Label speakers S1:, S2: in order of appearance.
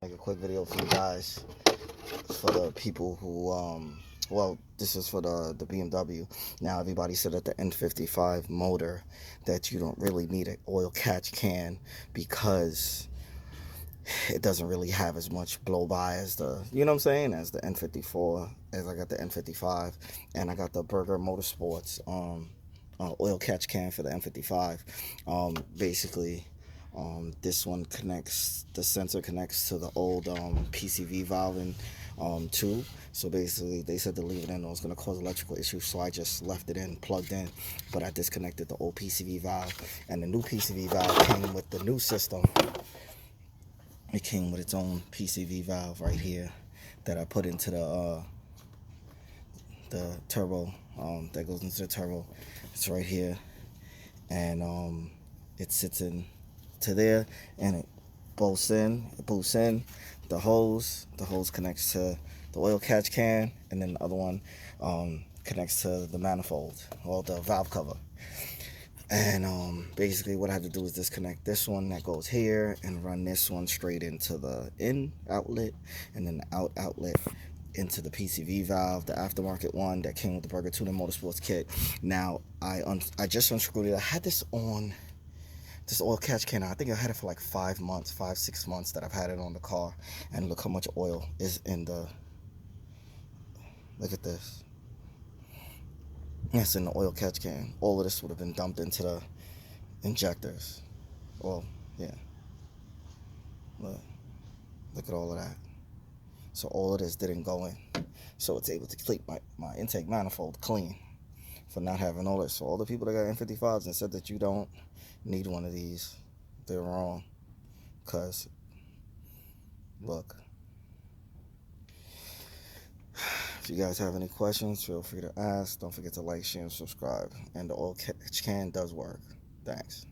S1: Make a quick video for you guys, for the people who well, this is for the BMW. Now everybody said that the N55 motor that you don't really need an oil catch can because it doesn't really have as much blow by as the, you know what I'm saying, as the N54, as I got the N55, and I got the Burger Motorsports oil catch can for the N55. Basically, this one connects, the sensor connects to the old PCV valve and tube. So basically they said to leave it in, it was going to cause electrical issues, so I just left it in, plugged in, but I disconnected the old PCV valve, and the new PCV valve came with the new system. It came with its own PCV valve right here that I put into the turbo, that goes into the turbo. It's right here, and it sits in to there, and it boosts in the hose. The hose connects to the oil catch can, and then the other one connects to the manifold, or the valve cover. And basically what I have to do is disconnect this one that goes here and run this one straight into the in outlet, and then the out outlet into the PCV valve, the aftermarket one that came with the Burger Tuning Motorsports kit. Now I just unscrewed it. I had this on, this oil catch can, I think I had it for like 5 months, 6 months that I've had it on the car, and look how much oil is in the, look at this. It's in the oil catch can. All of this would have been dumped into the injectors. Well, yeah. Look at all of that. So all of this didn't go in. So it's able to keep my intake manifold clean for not having all this. So all the people that got N55s and said that you don't need one of these, they're wrong. Because, look. If you guys have any questions, feel free to ask. Don't forget to like, share, and subscribe. And the oil catch can does work. Thanks.